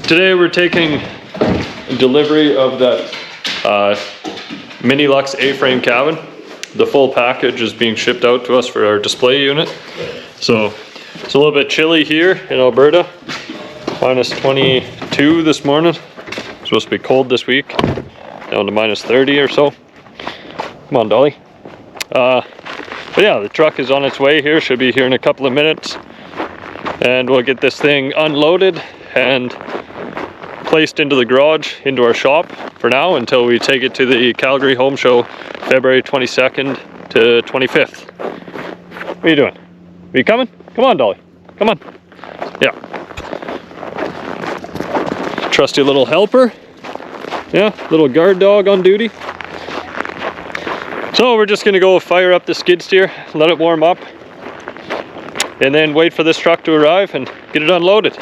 Today we're taking delivery of that Mini Lux A Frame cabin. The full package is being shipped out to us for our display unit. So it's a little bit chilly here in Alberta. Minus 22 this morning. It's supposed to be cold this week. Down to minus 30 or so. Come on, Dolly. But yeah, the truck is on its way here. Should be here in a couple of minutes. And we'll get this thing unloaded and placed into the garage, into our shop for now until we take it to the Calgary Home Show February 22nd to 25th. What are you doing? Are you coming? Come on, Dolly. Come on. Yeah. Trusty little helper. Yeah, little guard dog on duty. So we're just gonna go fire up the skid steer, let it warm up, and then wait for this truck to arrive and get it unloaded.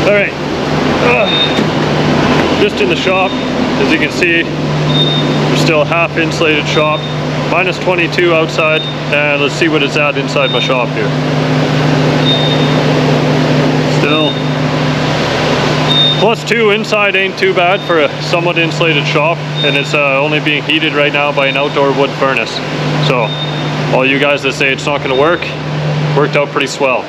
All right, just in the shop, as you can see, we're still half insulated shop, minus 22 outside, and let's see what it's at inside my shop here. Still +2 inside ain't too bad for a somewhat insulated shop, and it's only being heated right now by an outdoor wood furnace. So all you guys that say it's not going to work, worked out pretty swell.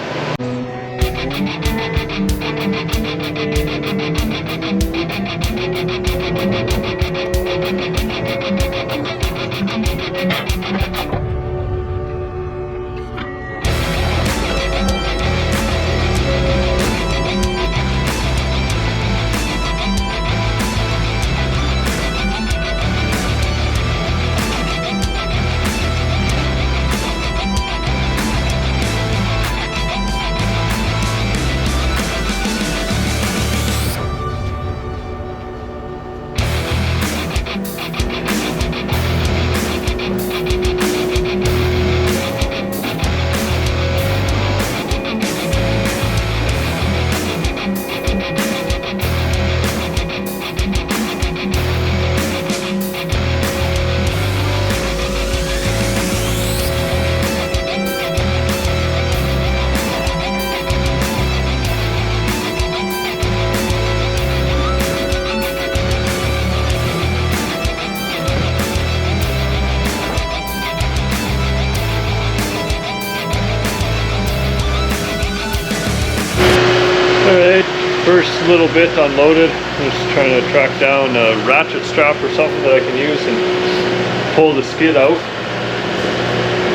Alright, first little bit unloaded. I'm just trying to track down a ratchet strap or something that I can use and pull the skid out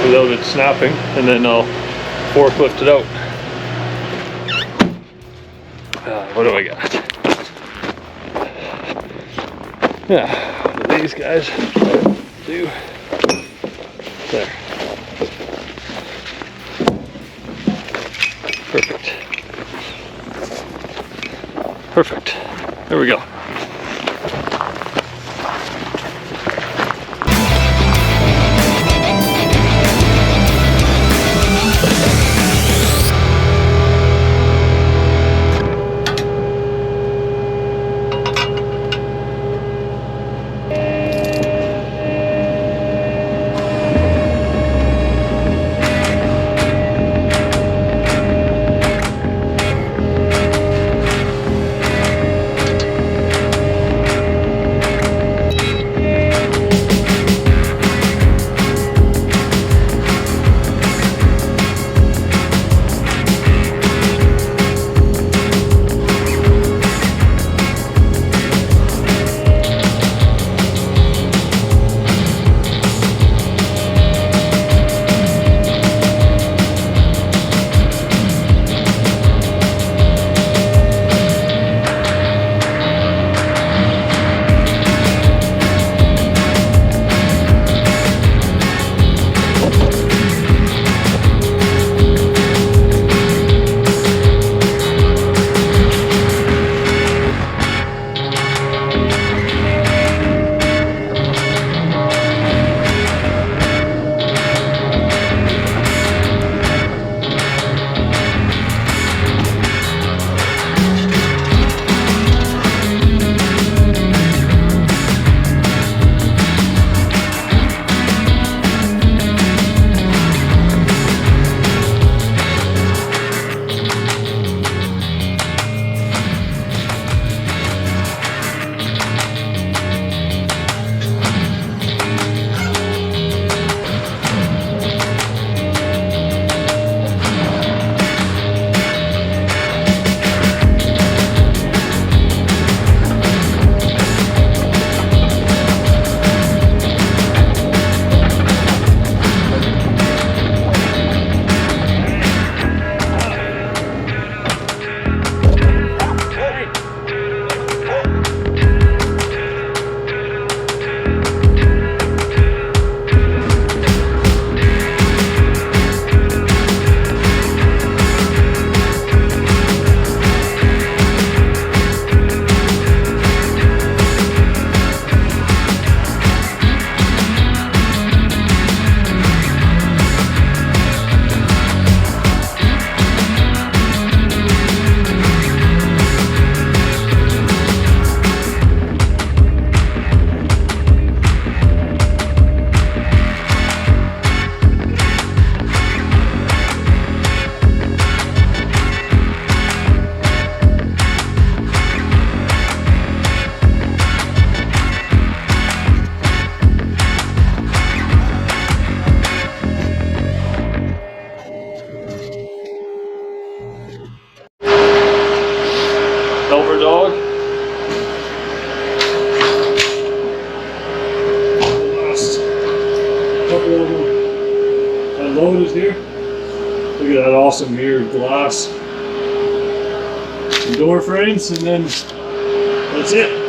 without it snapping, and then I'll forklift it out. What do I got? Yeah, these guys do. There. Perfect. Perfect. There we go. loaded here. Look at that awesome mirrored glass. Some door frames, and then that's it.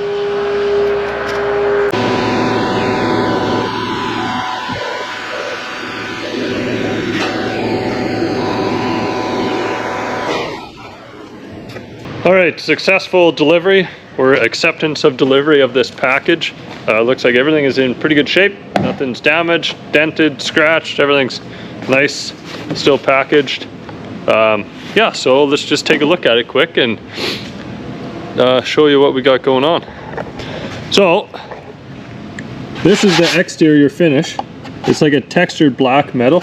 All right, successful delivery or acceptance of delivery of this package. Looks like everything is in pretty good shape. Nothing's damaged, dented, scratched. Everything's nice, still packaged. Yeah, so let's just take a look at it quick and show you what we got going on. So, this is the exterior finish. It's like a textured black metal.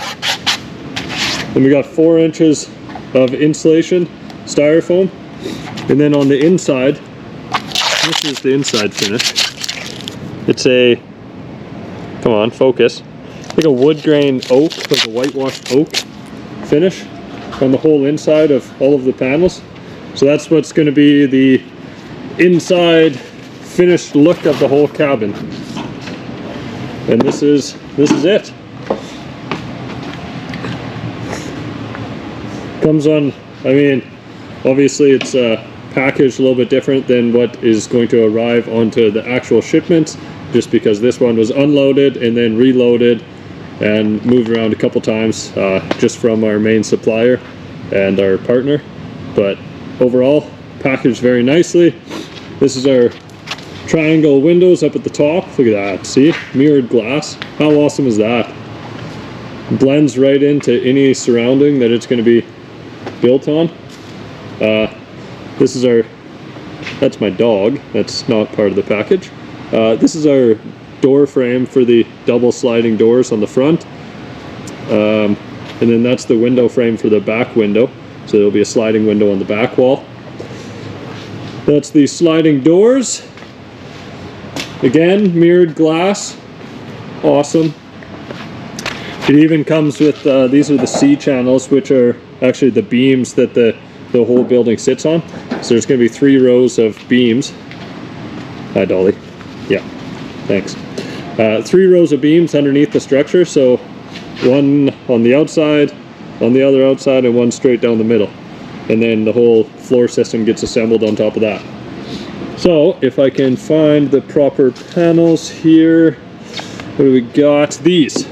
And we got 4 inches of insulation styrofoam. And then on the inside, this is the inside finish. It's a, come on, focus. Like a wood grain oak, like a whitewashed oak finish on the whole inside of all of the panels. So that's what's going to be the inside finished look of the whole cabin. And this is it. Comes on, I mean, obviously it's packaged a little bit different than what is going to arrive onto the actual shipments, just because this one was unloaded and then reloaded and moved around a couple times just from our main supplier and our partner. But overall, packaged very nicely. This is our triangle windows up at the top. Look at that, see? Mirrored glass. How awesome is that? Blends right into any surrounding that it's going to be built on. This is our, that's my dog, that's not part of the package. This is our door frame for the double sliding doors on the front. And then that's the window frame for the back window. So there'll be a sliding window on the back wall. That's the sliding doors. Again, mirrored glass, awesome. It even comes with, these are the C channels, which are actually the beams that the whole building sits on. So there's going to be 3 rows of beams. Hi, Dolly. Yeah, thanks. 3 rows of beams underneath the structure. So one on the outside, on the other outside, and one straight down the middle. And then the whole floor system gets assembled on top of that. So if I can find the proper panels here, what do we got? These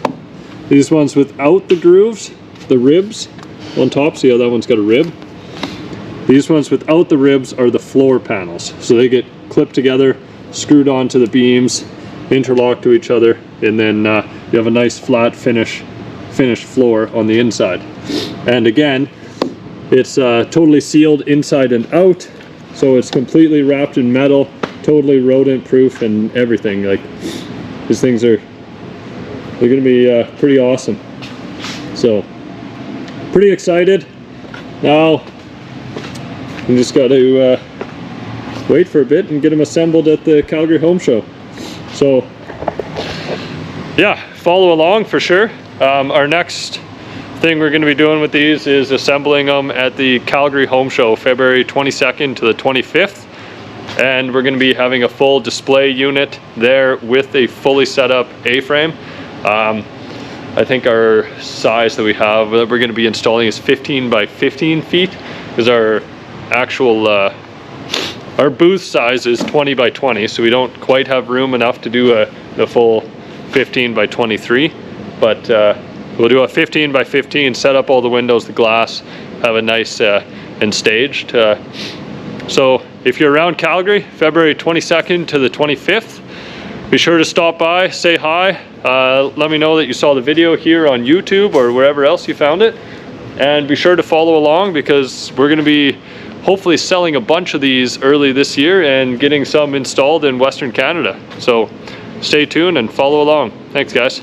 ones without the grooves, the ribs on top. See how that one's got a rib? These ones without the ribs are the floor panels. So they get clipped together, screwed onto the beams, interlocked to each other, and then you have a nice flat finished floor on the inside. And again, it's totally sealed inside and out, so it's completely wrapped in metal, totally rodent proof and everything. Like, these things are, they're gonna be pretty awesome. So, pretty excited. Now, we just got to wait for a bit and get them assembled at the Calgary Home Show. So, yeah, follow along for sure. Our next thing we're going to be doing with these is assembling them at the Calgary Home Show, February 22nd to the 25th. And we're going to be having a full display unit there with a fully set up A-frame. I think our size that we have that we're going to be installing is 15 by 15 feet, because our actual our booth size is 20 by 20, so we don't quite have room enough to do the full 15 by 23, but we'll do a 15 by 15, set up all the windows, the glass, have a nice and staged. So if you're around Calgary, February 22nd to the 25th, be sure to stop by, say hi, let me know that you saw the video here on YouTube or wherever else you found it, and be sure to follow along, because we're going to be hopefully selling a bunch of these early this year and getting some installed in Western Canada. So stay tuned and follow along. Thanks, guys.